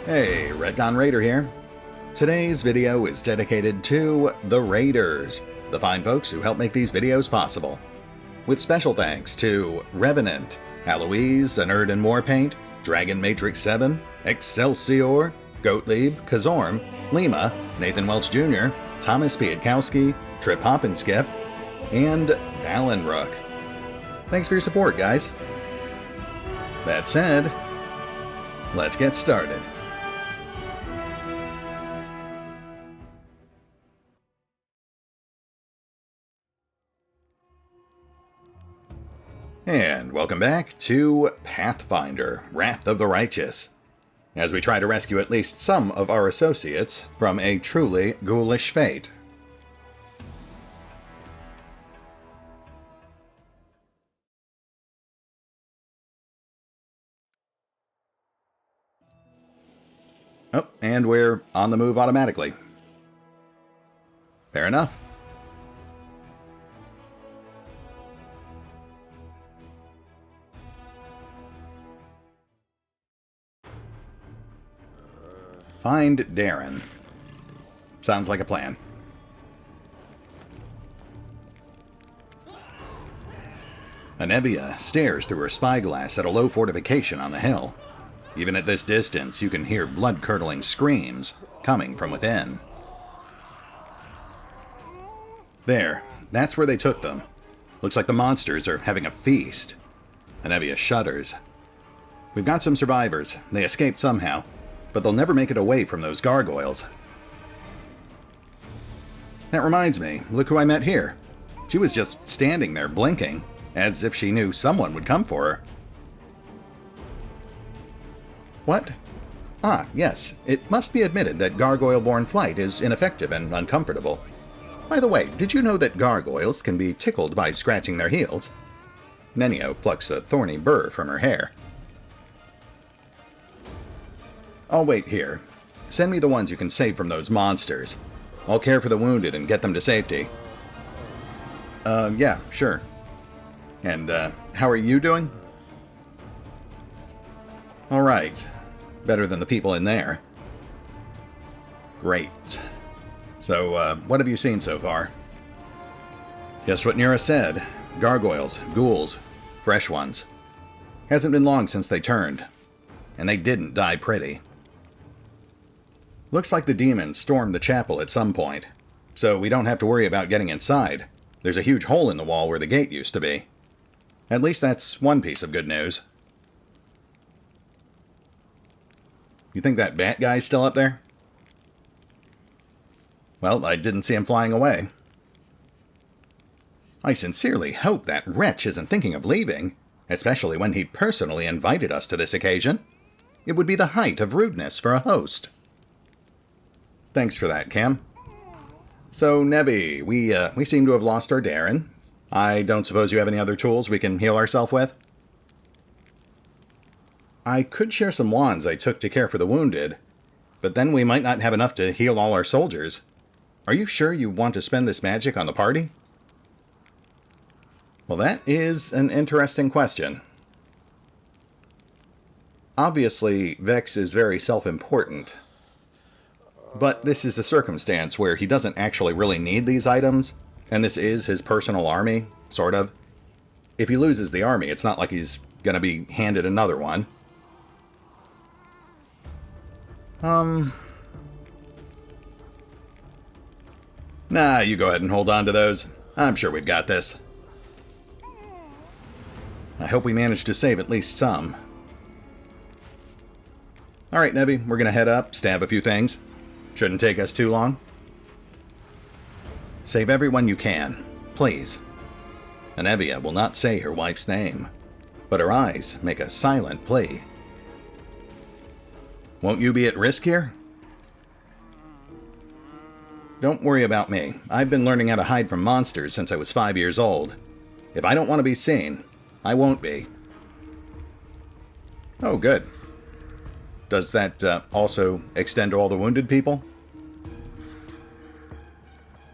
Hey, RetconRaider here. Today's video is dedicated to the Raiders, the fine folks who help make these videos possible. With special thanks to Revenant, Alois, Anerdinwarpaint, Dragon Matrix 7, Exsellsior, Gottlieb, Kazorm, Lima, Nathan Welch Jr., Tomasz Piątkowski, Triphoppenskip, and Valinrook. Thanks for your support, guys. That said, let's get started. And welcome back to Pathfinder, Wrath of the Righteous, as we try to rescue at least some of our associates from a truly ghoulish fate. Oh, and we're on the move automatically. Fair enough. Find Daeran. Sounds like a plan. Anevia stares through her spyglass at a low fortification on the hill. Even at this distance, you can hear blood-curdling screams coming from within. There, that's where they took them. Looks like the monsters are having a feast. Anevia shudders. We've got some survivors. They escaped somehow, but they'll never make it away from those gargoyles. That reminds me, look who I met here. She was just standing there blinking, as if she knew someone would come for her. What? Ah, yes, it must be admitted that gargoyle-borne flight is ineffective and uncomfortable. By the way, did you know that gargoyles can be tickled by scratching their heels? Nenio plucks a thorny burr from her hair. I'll wait here. Send me the ones you can save from those monsters. I'll care for the wounded and get them to safety. Yeah, sure. And, how are you doing? Alright. Better than the people in there. Great. So, what have you seen so far? Just what Nira said. Gargoyles, ghouls, fresh ones. Hasn't been long since they turned. And they didn't die pretty. Looks like the demons stormed the chapel at some point, so we don't have to worry about getting inside. There's a huge hole in the wall where the gate used to be. At least that's one piece of good news. You think that bat guy's still up there? Well, I didn't see him flying away. I sincerely hope that wretch isn't thinking of leaving, especially when he personally invited us to this occasion. It would be the height of rudeness for a host. Thanks for that, Cam. So, Nevi, we seem to have lost our Daeran. I don't suppose you have any other tools we can heal ourselves with? I could share some wands I took to care for the wounded, but then we might not have enough to heal all our soldiers. Are you sure you want to spend this magic on the party? Well, that is an interesting question. Obviously, Vex is very self-important. But this is a circumstance where he doesn't actually really need these items, and this is his personal army, sort of. If he loses the army, it's not like he's gonna be handed another one. Nah, you go ahead and hold on to those. I'm sure we've got this. I hope we manage to save at least some. Alright, Nevi, we're gonna head up, stab a few things. Shouldn't take us too long. Save everyone you can, please. Anevia will not say her wife's name, but her eyes make a silent plea. Won't you be at risk here? Don't worry about me. I've been learning how to hide from monsters since I was 5 years old. If I don't want to be seen, I won't be. Oh, good. Does that also extend to all the wounded people?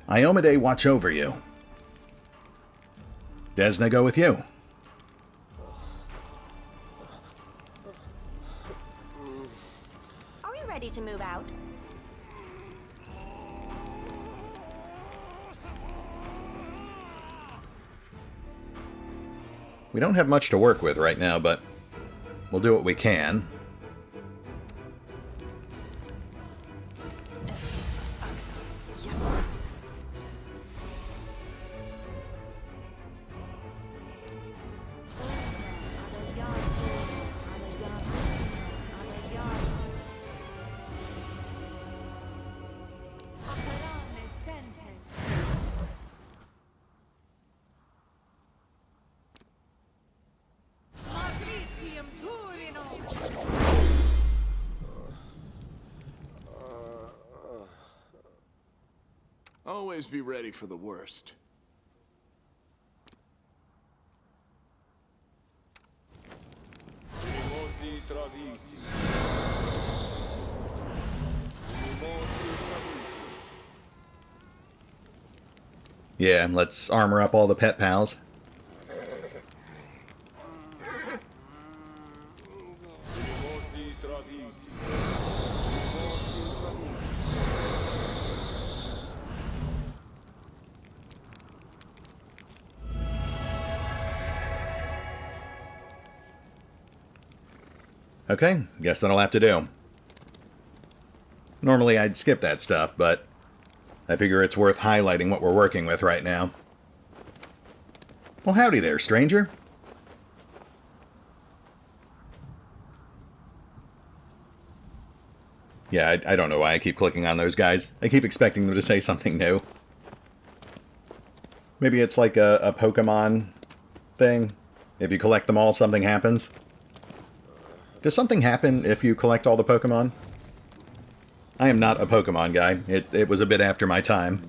Iomade watch over you. Desna go with you. Are we ready to move out. We don't have much to work with right now, but we'll do what we can. Always be ready for the worst. Yeah, let's armor up all the pet pals. Okay, guess that'll have to do. Normally I'd skip that stuff, but I figure it's worth highlighting what we're working with right now. Well, howdy there, stranger. Yeah, I don't know why I keep clicking on those guys. I keep expecting them to say something new. Maybe it's like a Pokemon thing. If you collect them all, something happens. Does something happen if you collect all the Pokemon? I am not a Pokemon guy. It was a bit after my time.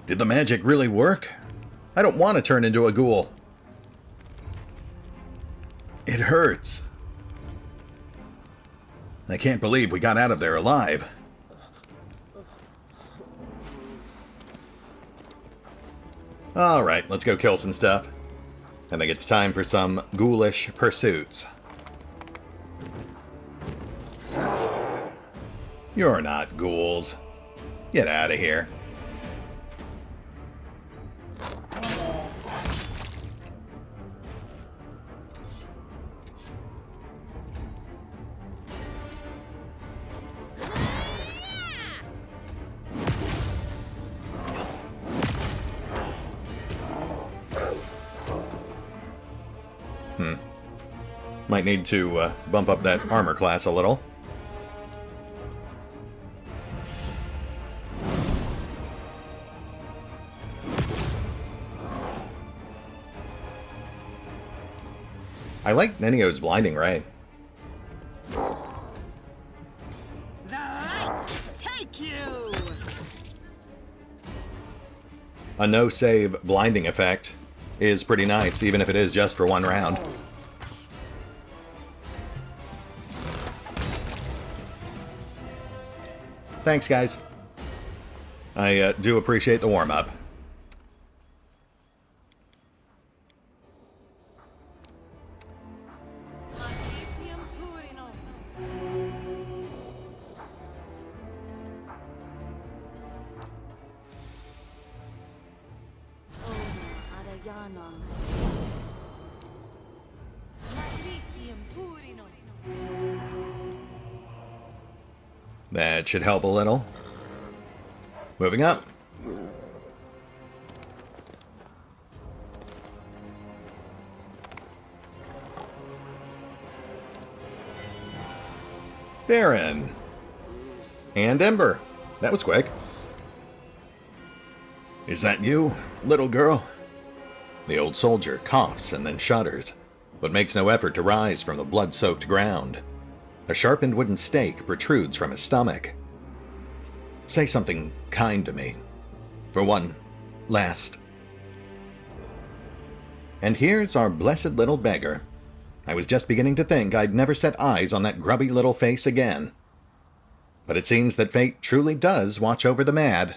Did the magic really work? I don't want to turn into a ghoul. It hurts. I can't believe we got out of there alive. Alright, let's go kill some stuff. I think it's time for some ghoulish pursuits. You're not ghouls. Get out of here. Might need to bump up that armor class a little. I like Nenio's blinding ray. The light take you. A no-save blinding effect is pretty nice, even if it is just for one round. Thanks, guys. I do appreciate the warm-up. That should help a little. Moving up. Daeran. And Ember. That was quick. Is that you, little girl? The old soldier coughs and then shudders, but makes no effort to rise from the blood-soaked ground. A sharpened wooden stake protrudes from his stomach. Say something kind to me. For one last. And here's our blessed little beggar. I was just beginning to think I'd never set eyes on that grubby little face again. But it seems that fate truly does watch over the mad.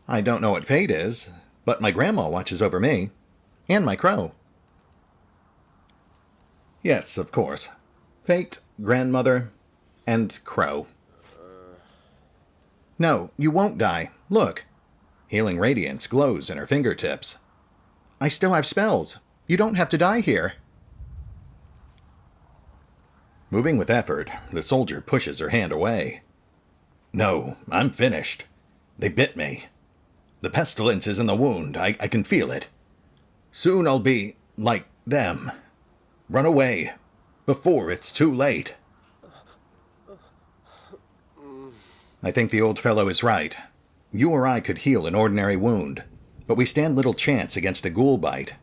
I don't know what fate is, but my grandma watches over me. And my crow. Yes, of course. Fate, grandmother, and crow. No, you won't die. Look. Healing radiance glows in her fingertips. I still have spells. You don't have to die here. Moving with effort, the soldier pushes her hand away. No, I'm finished. They bit me. The pestilence is in the wound. I can feel it. Soon I'll be like them. Run away, before it's too late. I think the old fellow is right. You or I could heal an ordinary wound, but we stand little chance against a ghoul bite.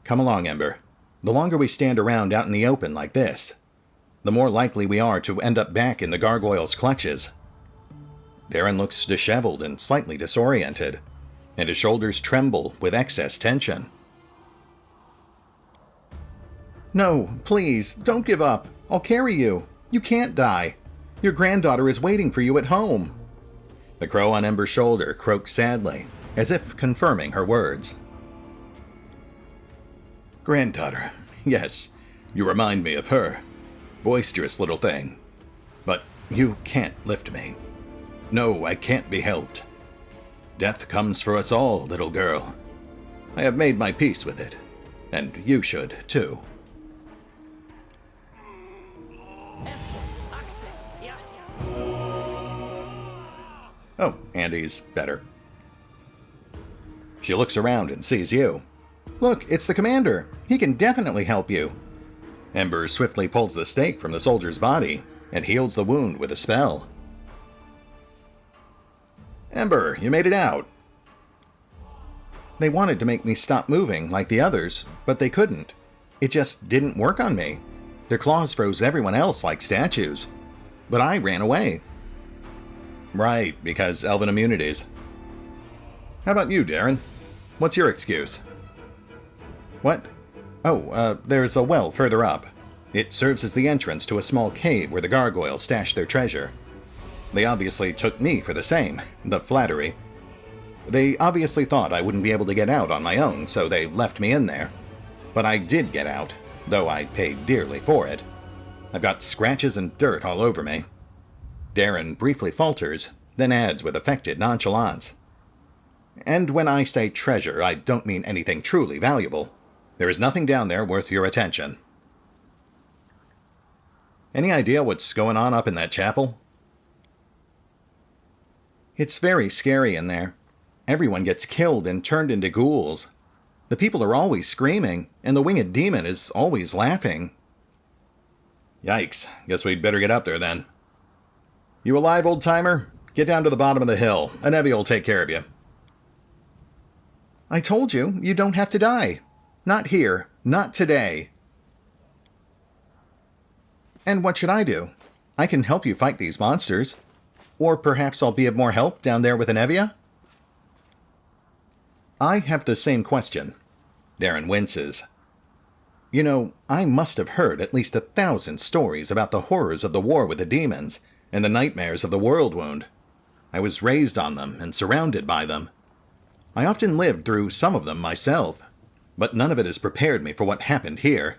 Come along, Ember. The longer we stand around out in the open like this, the more likely we are to end up back in the gargoyle's clutches. Daeran looks disheveled and slightly disoriented, and his shoulders tremble with excess tension. No, please, don't give up. I'll carry you. You can't die. Your granddaughter is waiting for you at home. The crow on Ember's shoulder croaks sadly, as if confirming her words. Granddaughter, yes, you remind me of her. Boisterous little thing. But you can't lift me. No, I can't be helped. Death comes for us all, little girl. I have made my peace with it, and you should, too. Oh, Andy's better. She looks around and sees you. Look, it's the commander. He can definitely help you. Ember swiftly pulls the stake from the soldier's body and heals the wound with a spell. Ember, you made it out. They wanted to make me stop moving like the others, but they couldn't. It just didn't work on me. Their claws froze everyone else like statues. But I ran away. Right, because elven immunities. How about you, Daeran? What's your excuse? What? Oh, there's a well further up. It serves as the entrance to a small cave where the gargoyles stash their treasure. They obviously took me for the same. The flattery. They obviously thought I wouldn't be able to get out on my own, so they left me in there. But I did get out, though I paid dearly for it. I've got scratches and dirt all over me. Daeran briefly falters, then adds with affected nonchalance. And when I say treasure, I don't mean anything truly valuable. There is nothing down there worth your attention. Any idea what's going on up in that chapel? It's very scary in there. Everyone gets killed and turned into ghouls. The people are always screaming, and the winged demon is always laughing. Yikes, guess we'd better get up there then. You alive, old-timer? Get down to the bottom of the hill. Anevia will take care of you. I told you, you don't have to die. Not here. Not today. And what should I do? I can help you fight these monsters. Or perhaps I'll be of more help down there with Anevia? I have the same question. Daeran winces. You know, I must have heard at least 1,000 stories about the horrors of the war with the demons, and the nightmares of the world wound. I was raised on them and surrounded by them. I often lived through some of them myself, but none of it has prepared me for what happened here.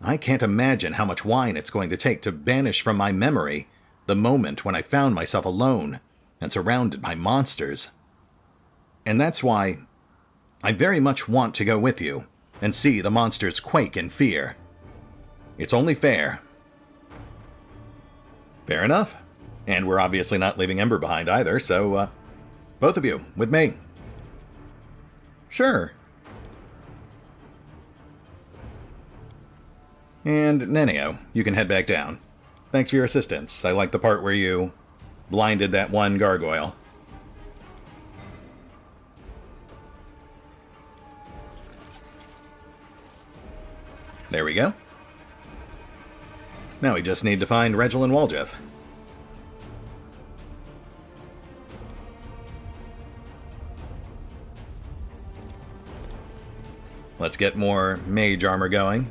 I can't imagine how much wine it's going to take to banish from my memory the moment when I found myself alone and surrounded by monsters. And that's why I very much want to go with you and see the monsters quake in fear. It's only fair. Fair enough. And we're obviously not leaving Ember behind either, so, both of you, with me. Sure. And Nenio, you can head back down. Thanks for your assistance. I like the part where you blinded that one gargoyle. There we go. Now we just need to find Regill and Waljeff. Let's get more mage armor going.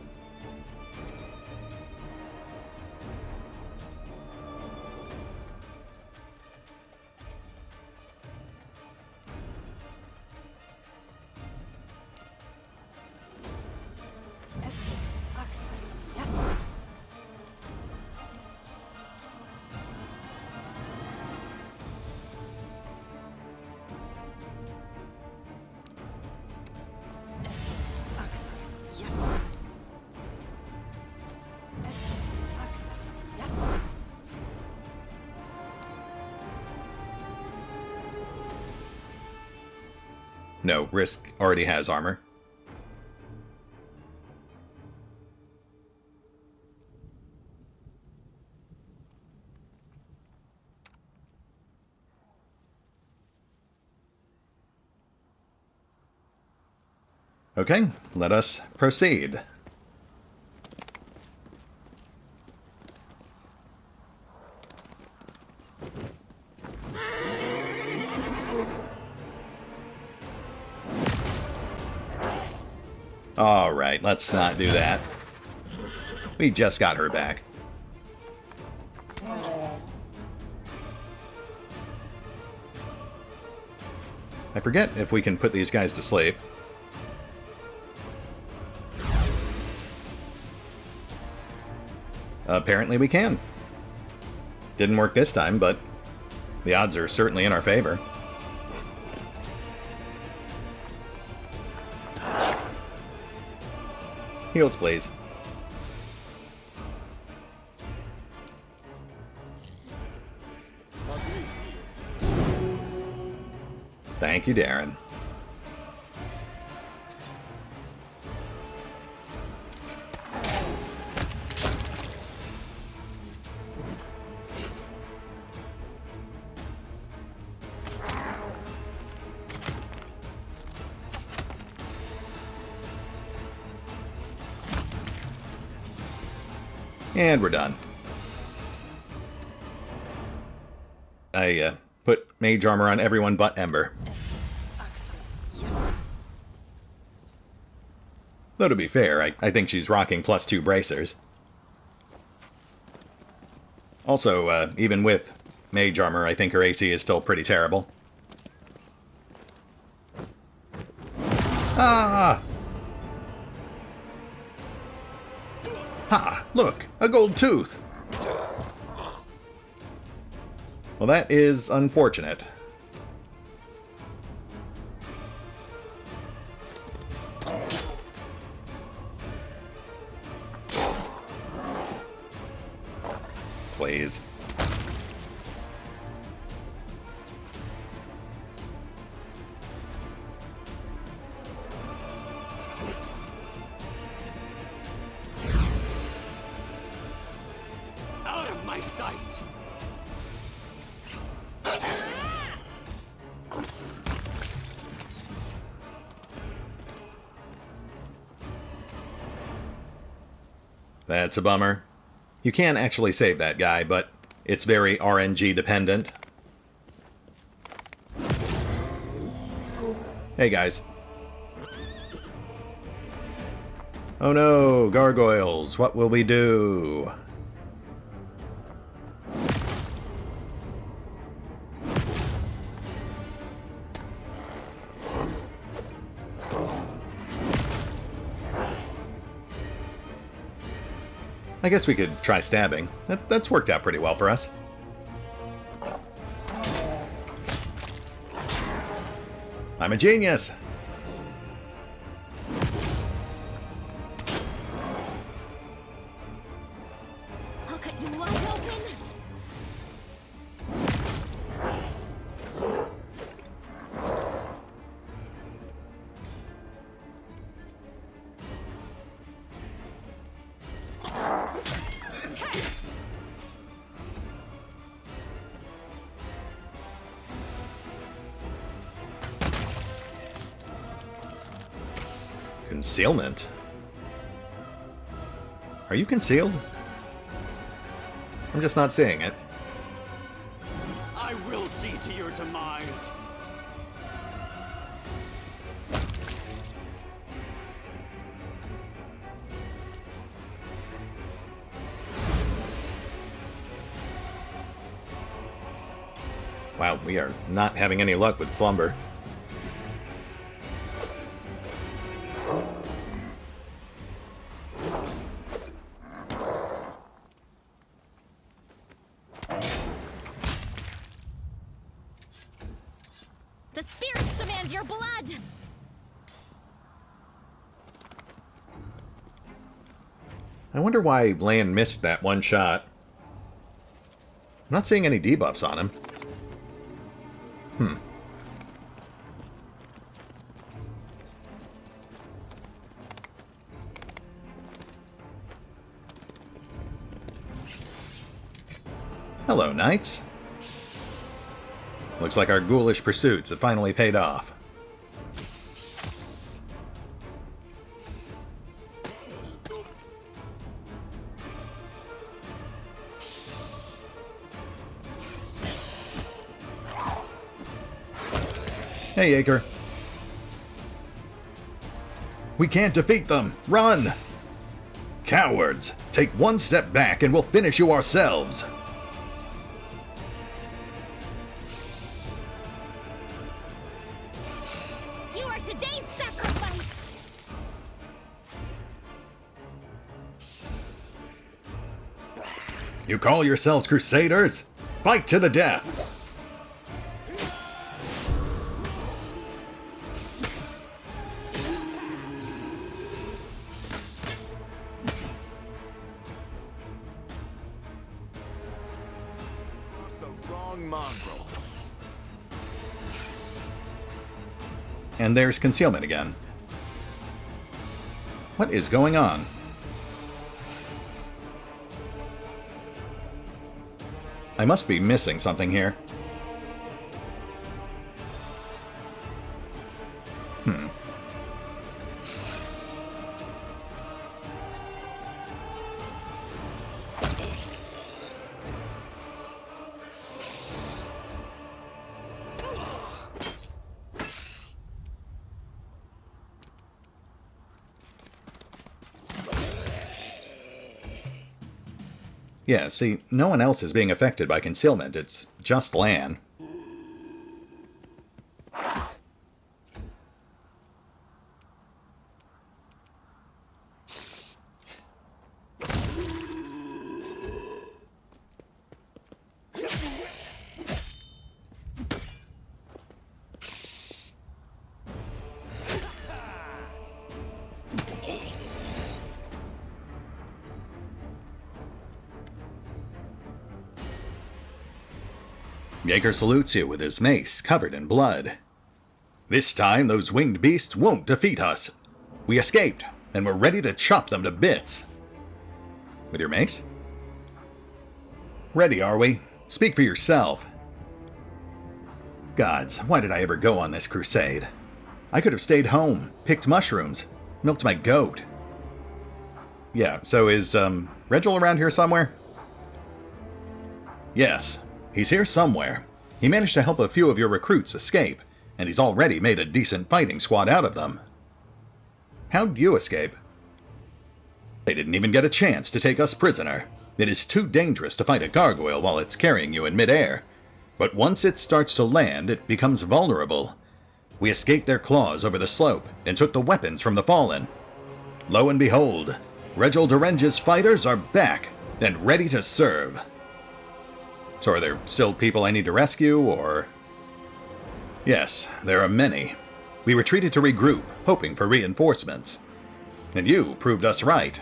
No, Risk already has armor. Okay, let us proceed. Alright, let's not do that. We just got her back. I forget if we can put these guys to sleep. Apparently we can. Didn't work this time, but the odds are certainly in our favor. Heals, please. Thank you, Daeran. And we're done. I put mage armor on everyone but Ember. Though to be fair, I think she's rocking +2 bracers. Also, even with mage armor, I think her AC is still pretty terrible. Ah! Ha! Look! A gold tooth! Well, that is unfortunate. Please. Out of my sight! That's a bummer. You can actually save that guy, but it's very RNG dependent. Hey guys. Oh no, gargoyles, what will we do? I guess we could try stabbing. That's worked out pretty well for us. I'm a genius! I'll cut you wide open. Concealment? Are you concealed? I'm just not seeing it. I will see to your demise. Wow, we are not having any luck with slumber. The spirits demand your blood. I wonder why Lan missed that one shot. I'm not seeing any debuffs on him. Hello, knights. Looks like our ghoulish pursuits have finally paid off. Hey, Yaker. We can't defeat them! Run! Cowards! Take one step back and we'll finish you ourselves! You are today's sacrifice! You call yourselves crusaders? Fight to the death! Mongrel. And there's concealment again. What is going on? I must be missing something here. Yeah, see, no one else is being affected by concealment. It's just Lan. Yaker salutes you with his mace covered in blood. This time, those winged beasts won't defeat us. We escaped, and we're ready to chop them to bits. With your mace? Ready, are we? Speak for yourself. Gods, why did I ever go on this crusade? I could have stayed home, picked mushrooms, milked my goat. Yeah, so is, Regill around here somewhere? Yes. He's here somewhere. He managed to help a few of your recruits escape, and he's already made a decent fighting squad out of them. How'd you escape? They didn't even get a chance to take us prisoner. It is too dangerous to fight a gargoyle while it's carrying you in midair. But once it starts to land, it becomes vulnerable. We escaped their claws over the slope, and took the weapons from the fallen. Lo and behold, Regill Derenge's fighters are back, and ready to serve. So are there still people I need to rescue, or...? Yes, there are many. We retreated to regroup, hoping for reinforcements. And you proved us right.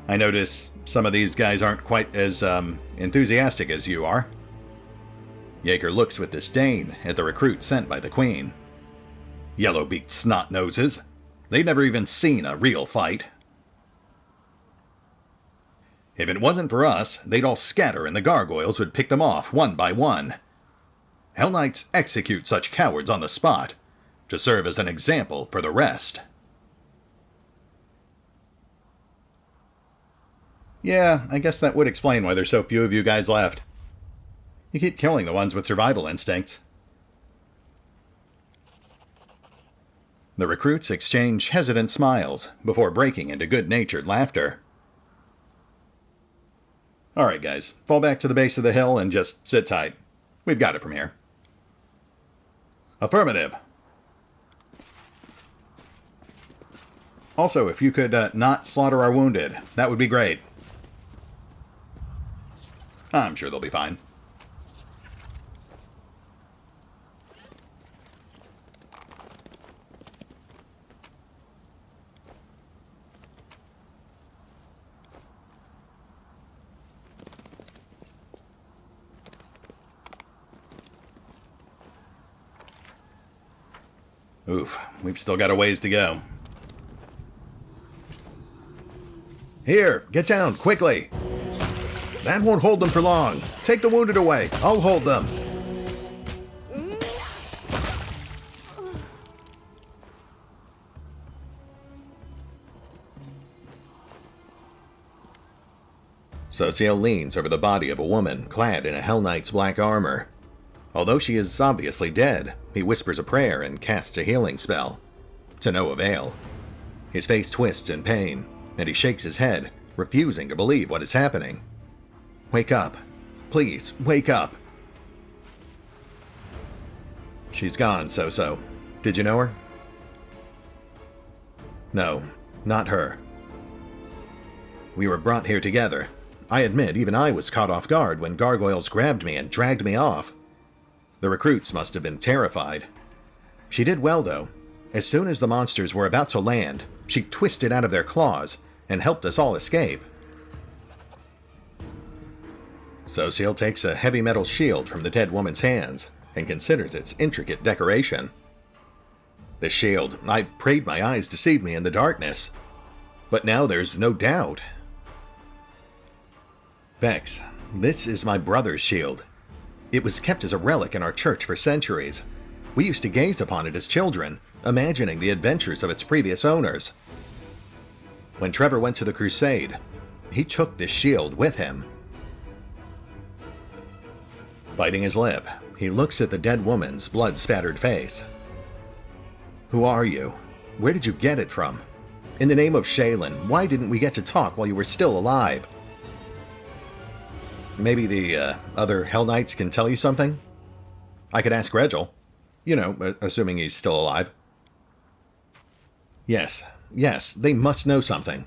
I notice some of these guys aren't quite as, enthusiastic as you are. Yaker looks with disdain at the recruit sent by the Queen. Yellow-beaked snot-noses. They've never even seen a real fight. If it wasn't for us, they'd all scatter and the gargoyles would pick them off one by one. Hell Knights execute such cowards on the spot, to serve as an example for the rest. Yeah, I guess that would explain why there's so few of you guys left. You keep killing the ones with survival instincts. The recruits exchange hesitant smiles before breaking into good-natured laughter. Alright guys, fall back to the base of the hill and just sit tight. We've got it from here. Affirmative. Also, if you could not slaughter our wounded, that would be great. I'm sure they'll be fine. Oof, we've still got a ways to go. Here, get down, quickly! That won't hold them for long. Take the wounded away. I'll hold them. Soso leans over the body of a woman clad in a Hell Knight's black armor. Although she is obviously dead, he whispers a prayer and casts a healing spell. To no avail. His face twists in pain, and he shakes his head, refusing to believe what is happening. Wake up. Please, wake up. She's gone, Soso. Did you know her? No, not her. We were brought here together. I admit, even I was caught off guard when gargoyles grabbed me and dragged me off. The recruits must have been terrified. She did well, though. As soon as the monsters were about to land, she twisted out of their claws and helped us all escape. Soso takes a heavy metal shield from the dead woman's hands and considers its intricate decoration. The shield, I prayed my eyes deceived me in the darkness. But now there's no doubt. Vex, this is my brother's shield. It was kept as a relic in our church for centuries. We used to gaze upon it as children, imagining the adventures of its previous owners. When Trevor went to the crusade, he took this shield with him. Biting his lip, he looks at the dead woman's blood-spattered face. Who are you? Where did you get it from? In the name of Shaylin, why didn't we get to talk while you were still alive? Maybe the other Hell Knights can tell you something? I could ask Regill. You know, assuming he's still alive. Yes, they must know something.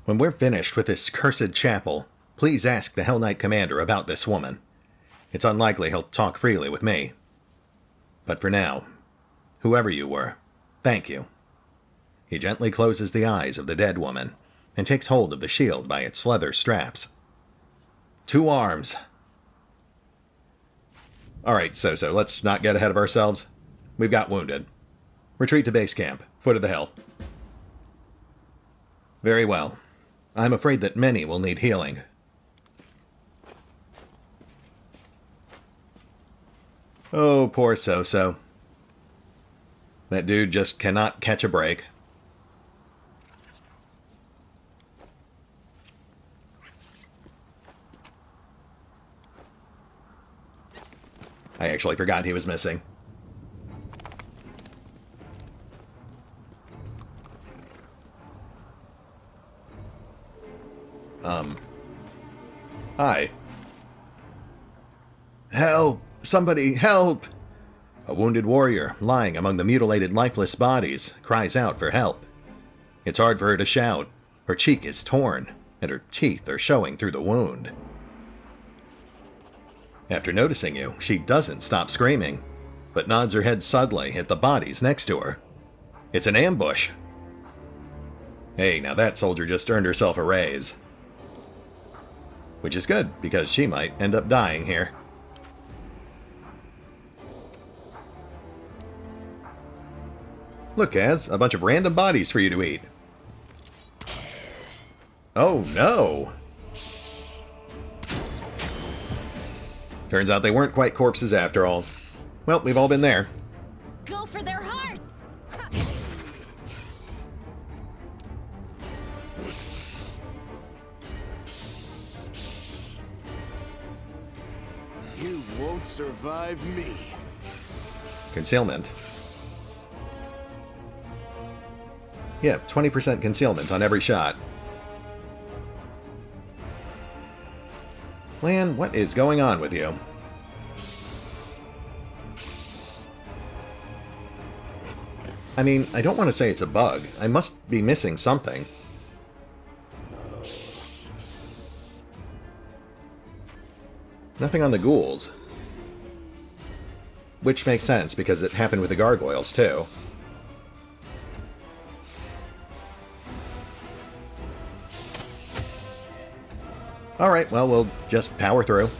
When we're finished with this cursed chapel, please ask the Hell Knight commander about this woman. It's unlikely he'll talk freely with me. But for now, whoever you were, thank you. He gently closes the eyes of the dead woman and takes hold of the shield by its leather straps. 2 arms. Alright, Soso, let's not get ahead of ourselves. We've got wounded. Retreat to base camp, foot of the hill. Very well. I'm afraid that many will need healing. Oh, poor Soso. That dude just cannot catch a break. I actually forgot he was missing. Hi. Help! Somebody help! A wounded warrior, lying among the mutilated, lifeless bodies, cries out for help. It's hard for her to shout. Her cheek is torn, and her teeth are showing through the wound. After noticing you, she doesn't stop screaming, but nods her head suddenly at the bodies next to her. It's an ambush. Hey, now that soldier just earned herself a raise. Which is good, because she might end up dying here. Look, Kaz, a bunch of random bodies for you to eat. Oh, no! Turns out they weren't quite corpses after all. Well, we've all been there. Go for their hearts! You won't survive me. Concealment. Yeah, 20% concealment on every shot. Lan, what is going on with you? I mean, I don't want to say it's a bug. I must be missing something. Nothing on the ghouls. Which makes sense, because it happened with the gargoyles, too. Alright, well, we'll just power through.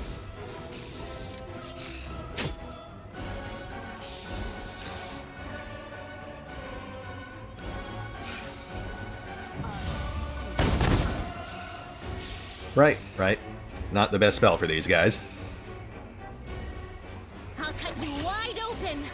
Right, right. Not the best spell for these guys. I'll cut you wide open.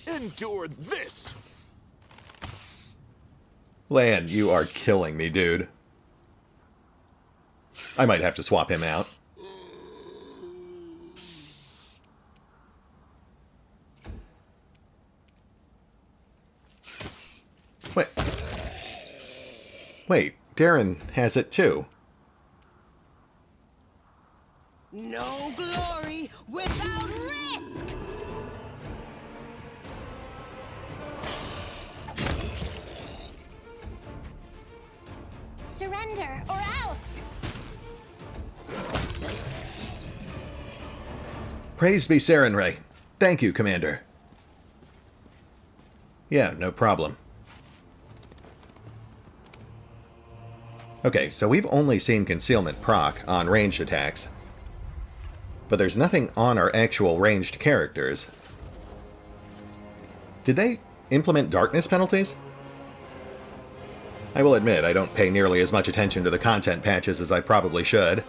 Endure this! Lan, you are killing me, dude. I might have to swap him out. Wait. Wait, Daeran has it too. No glory without risk! Surrender, or else! Praised be Sarenrae. Thank you, Commander. Yeah, no problem. Okay, so we've only seen Concealment proc on ranged attacks. But there's nothing on our actual ranged characters. Did they implement darkness penalties? I will admit, I don't pay nearly as much attention to the content patches as I probably should.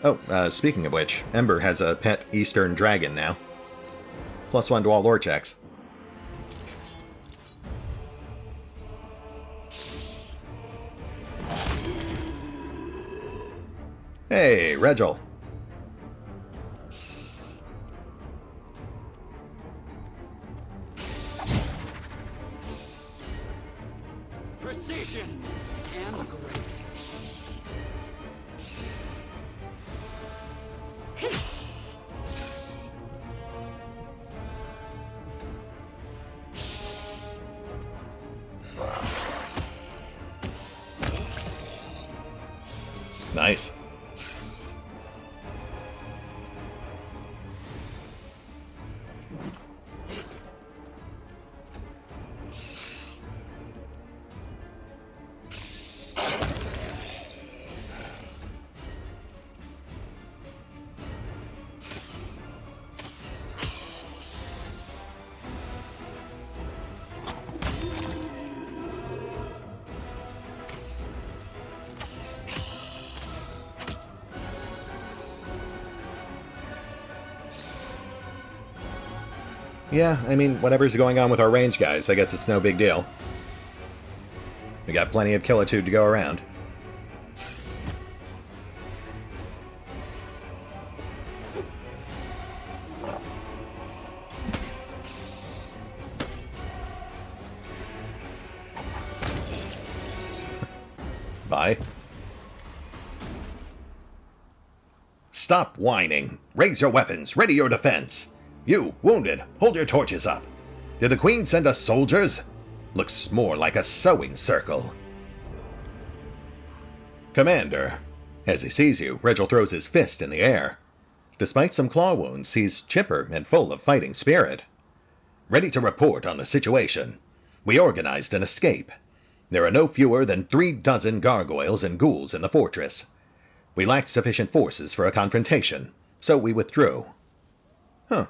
Oh, speaking of which, Ember has a pet Eastern dragon now. +1 to all lore checks. Hey, Regill. Precision and grace. Nice. Yeah, I mean, whatever's going on with our range guys, I guess it's no big deal. We got plenty of killitude to go around. Bye. Stop whining. Raise your weapons. Ready your defense. You, wounded, hold your torches up. Did the Queen send us soldiers? Looks more like a sewing circle. Commander. As he sees you, Regill throws his fist in the air. Despite some claw wounds, he's chipper and full of fighting spirit. Ready to report on the situation. We organized an escape. There are no fewer than 36 gargoyles and ghouls in the fortress. We lacked sufficient forces for a confrontation, so we withdrew. Huh.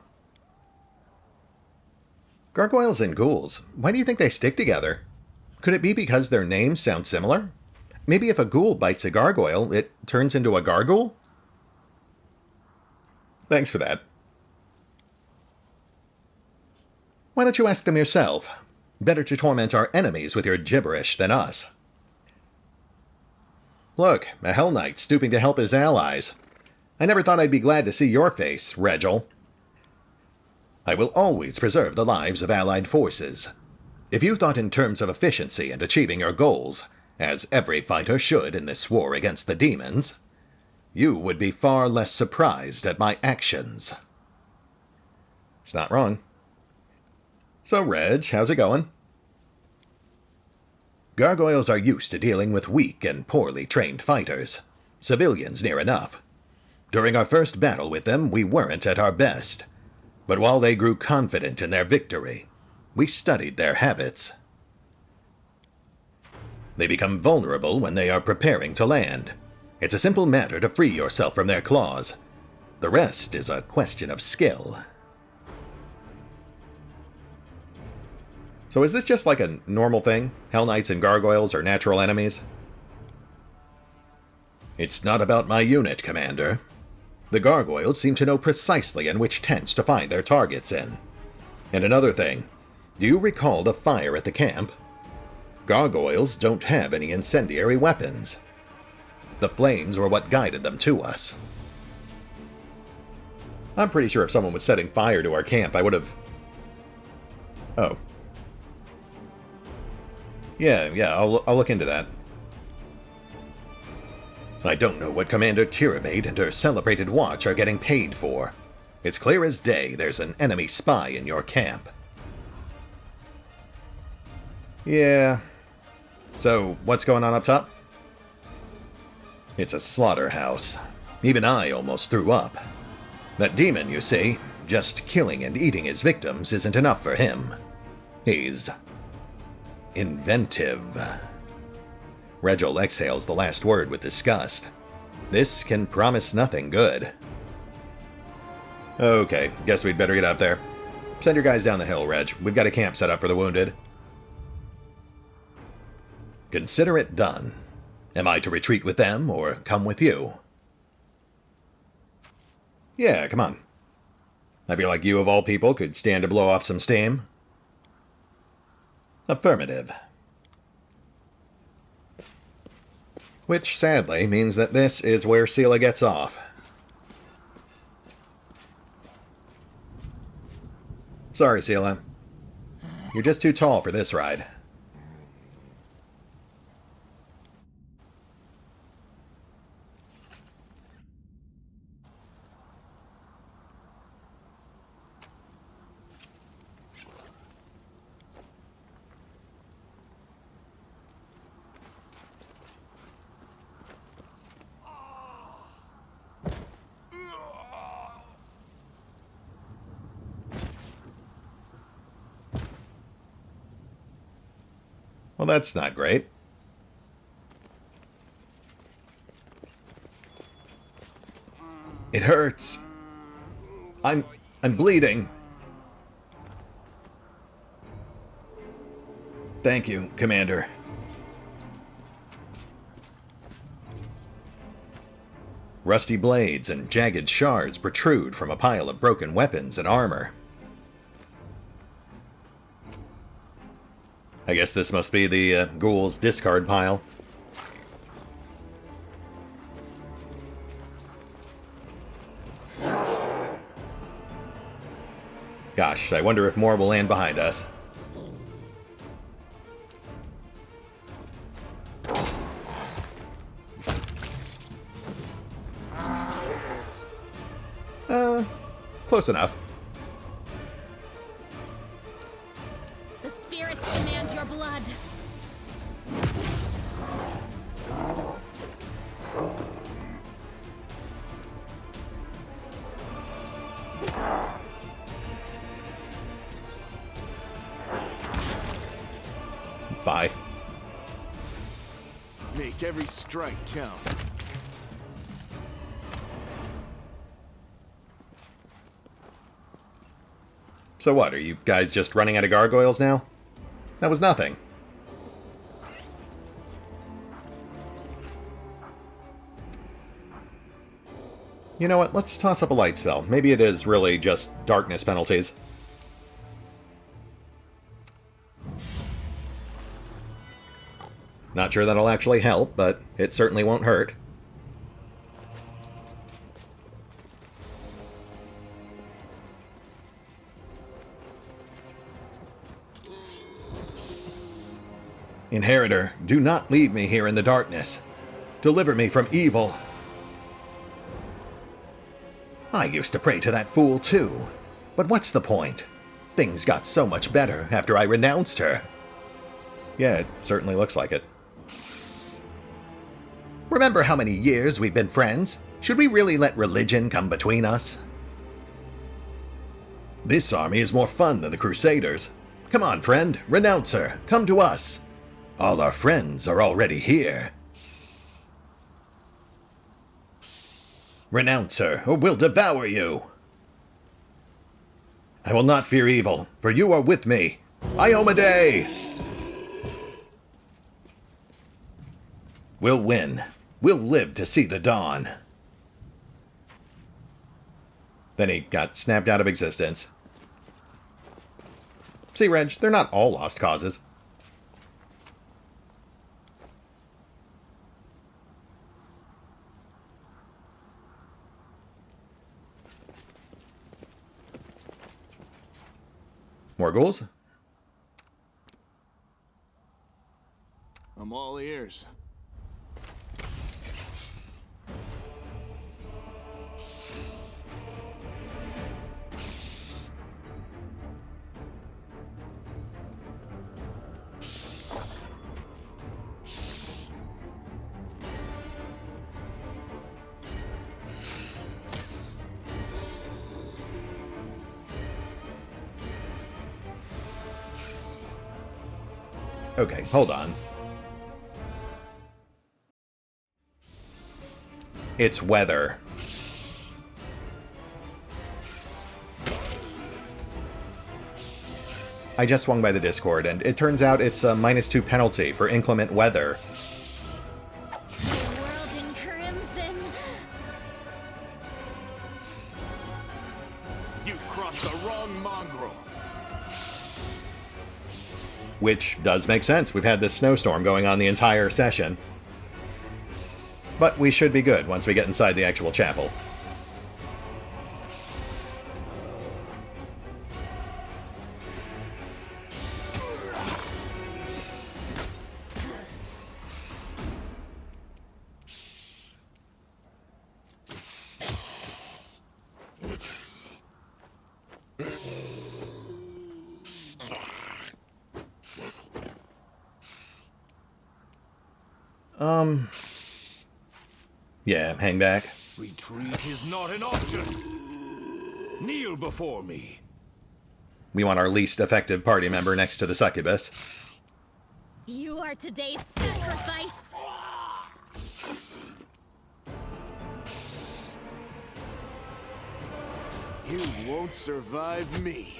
Gargoyles and ghouls, why do you think they stick together? Could it be because their names sound similar? Maybe if a ghoul bites a gargoyle, it turns into a gargoyle? Thanks for that. Why don't you ask them yourself? Better to torment our enemies with your gibberish than us. Look, a Hell Knight stooping to help his allies. I never thought I'd be glad to see your face, Regill. I will always preserve the lives of allied forces. If you thought in terms of efficiency and achieving your goals, as every fighter should in this war against the demons, you would be far less surprised at my actions. It's not wrong. So, Reg, how's it going? Gargoyles are used to dealing with weak and poorly trained fighters. Civilians near enough. During our first battle with them, we weren't at our best. But while they grew confident in their victory, we studied their habits. They become vulnerable when they are preparing to land. It's a simple matter to free yourself from their claws. The rest is a question of skill. So is this just like a normal thing? Hell Knights and Gargoyles are natural enemies? It's not about my unit, Commander. The Gargoyles seem to know precisely in which tents to find their targets in. And another thing, do you recall the fire at the camp? Gargoyles don't have any incendiary weapons. The flames were what guided them to us. I'm pretty sure if someone was setting fire to our camp, I would have... Oh. Yeah, I'll look into that. I don't know what Commander Tirabate and her celebrated watch are getting paid for. It's clear as day there's an enemy spy in your camp. Yeah. So, what's going on up top? It's a slaughterhouse. Even I almost threw up. That demon, you see, just killing and eating his victims isn't enough for him. He's... inventive. Regill exhales the last word with disgust. This can promise nothing good. Okay, guess we'd better get up there. Send your guys down the hill, Reg. We've got a camp set up for the wounded. Consider it done. Am I to retreat with them, or come with you? Yeah, come on. I feel like you, of all people, could stand to blow off some steam. Affirmative. Which, sadly, means that this is where Sela gets off. Sorry, Sela. You're just too tall for this ride. Well, that's not great. It hurts. I'm bleeding. Thank you, Commander. Rusty blades and jagged shards protrude from a pile of broken weapons and armor. I guess this must be the ghoul's discard pile. Gosh, I wonder if more will land behind us. Close enough. The spirits demand your blood. Bye. Make every strike count. So what, are you guys just running out of gargoyles now? That was nothing. You know what, let's toss up a light spell. Maybe it is really just darkness penalties. Not sure that'll actually help, but it certainly won't hurt. Inheritor, do not leave me here in the darkness. Deliver me from evil. I used to pray to that fool too. But what's the point? Things got so much better after I renounced her. Yeah, it certainly looks like it. Remember how many years we've been friends? Should we really let religion come between us? This army is more fun than the Crusaders. Come on, friend, renounce her. Come to us. All our friends are already here. Renounce her, or we'll devour you. I will not fear evil, for you are with me. Iomade! We'll win. We'll live to see the dawn. Then he got snapped out of existence. See, Reg, they're not all lost causes. More ghouls? I'm all ears. Okay, hold on. It's weather. I just swung by the Discord, and it turns out it's a -2 penalty for inclement weather. The world in crimson. You've crossed the wrong mongrel. Which does make sense. We've had this snowstorm going on the entire session. But we should be good once we get inside the actual chapel. Yeah, hang back. Retreat is not an option. Kneel before me. We want our least effective party member next to the succubus. You are today's sacrifice. You won't survive me.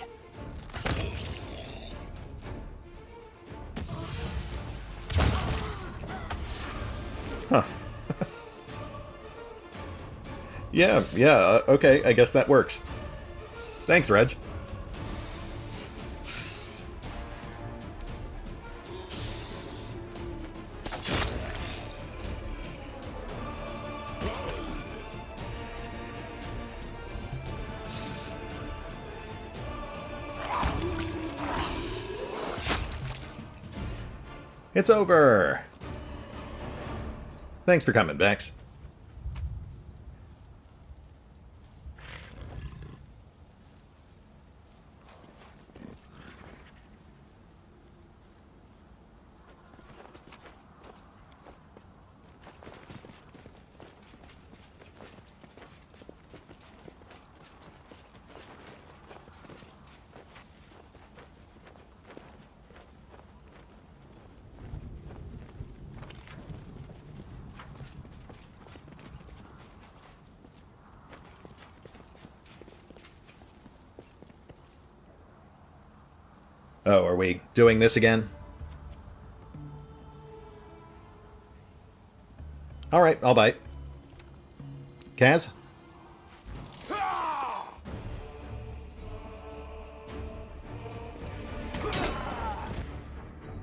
Huh. Yeah, okay, I guess that works. Thanks, Reg. It's over! Thanks for coming, Bex. Oh, are we doing this again? Alright, I'll bite. Kaz?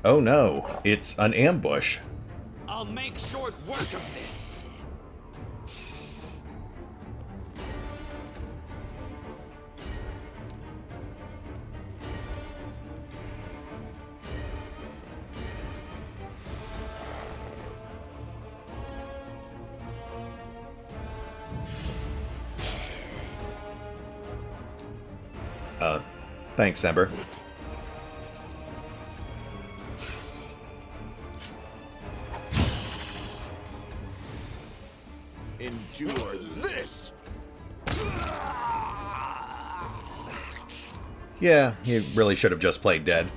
Oh no, it's an ambush. I'll make short work of this. Thanks, Ember. Endure this! Yeah, you really should have just played dead.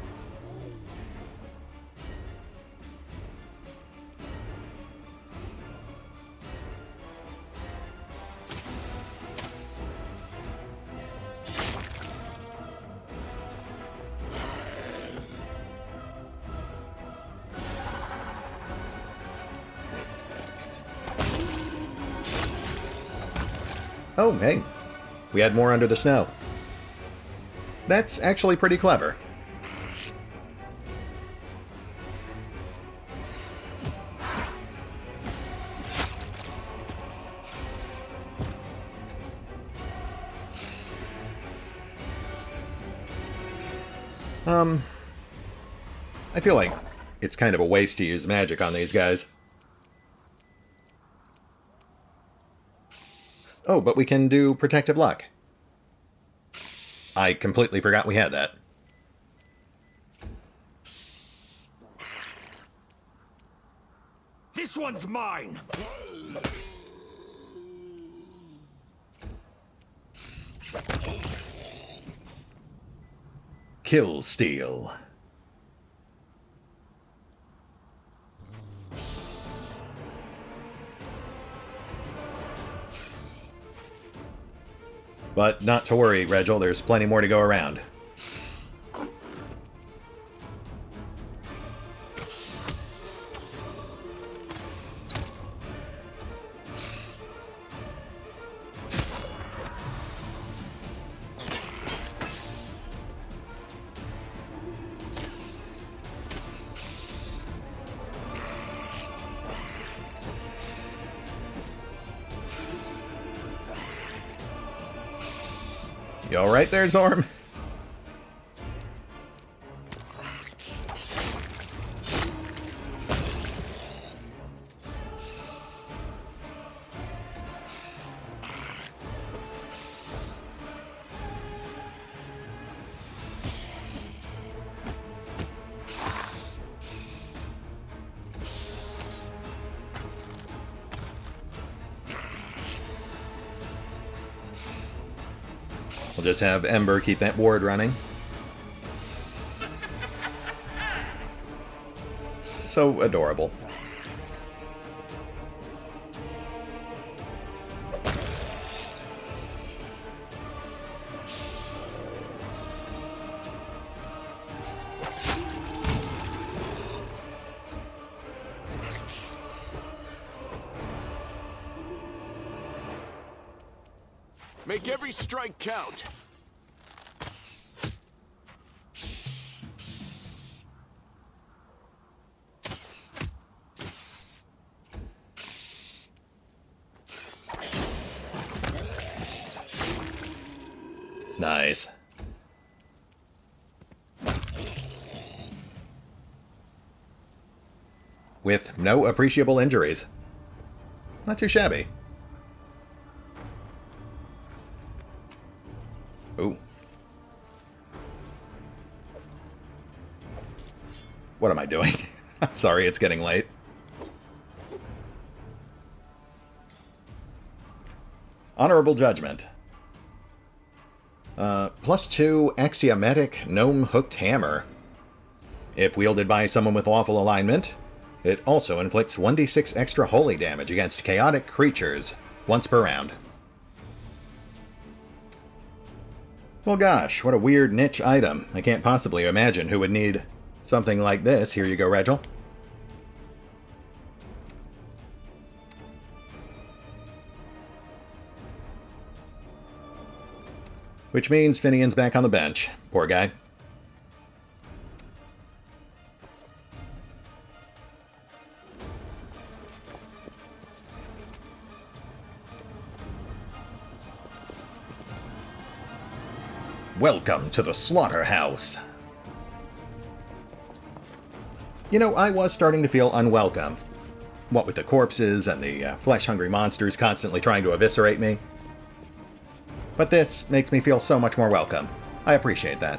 Oh, hey. We had more under the snow. That's actually pretty clever. I feel like it's kind of a waste to use magic on these guys. Oh, but we can do Protective Luck. I completely forgot we had that. This one's mine! Kill Steal. But not to worry, Regill, there's plenty more to go around. You alright there, Zorm? We'll just have Ember keep that ward running. So adorable. Make every strike count. Nice. With no appreciable injuries. Not too shabby. Ooh. What am I doing? I'm sorry, it's getting late. Honorable Judgment. +2 Axiomatic Gnome Hooked Hammer. If wielded by someone with awful alignment, it also inflicts 1d6 extra holy damage against chaotic creatures once per round. Well gosh, what a weird niche item. I can't possibly imagine who would need something like this. Here you go, Regill. Which means Finian's back on the bench. Poor guy. Welcome to the slaughterhouse. You know, I was starting to feel unwelcome. What with the corpses and the flesh-hungry monsters constantly trying to eviscerate me. But this makes me feel so much more welcome. I appreciate that.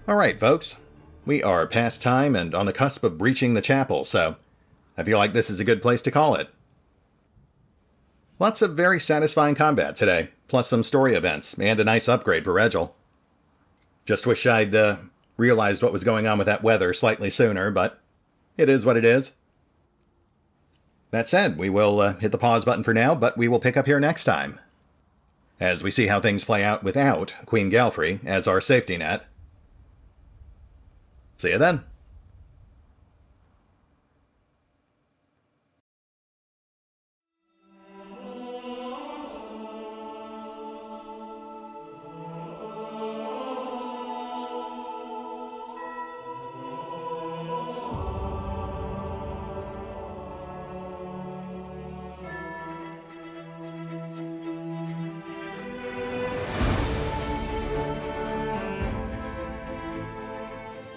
Alright, folks. We are past time and on the cusp of breaching the chapel, so I feel like this is a good place to call it. Lots of very satisfying combat today, plus some story events, and a nice upgrade for Regill. Just wish I'd realized what was going on with that weather slightly sooner, but it is what it is. That said, we will hit the pause button for now, but we will pick up here next time, as we see how things play out without Queen Galfrey as our safety net. See you then.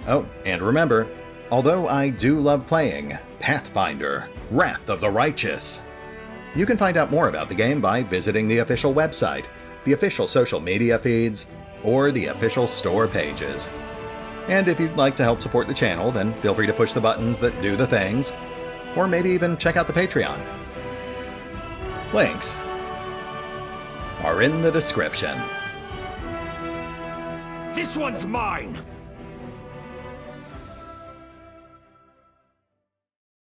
Oh, and remember, although I do love playing Pathfinder, Wrath of the Righteous, you can find out more about the game by visiting the official website, the official social media feeds, or the official store pages. And if you'd like to help support the channel, then feel free to push the buttons that do the things, or maybe even check out the Patreon. Links are in the description. This one's mine!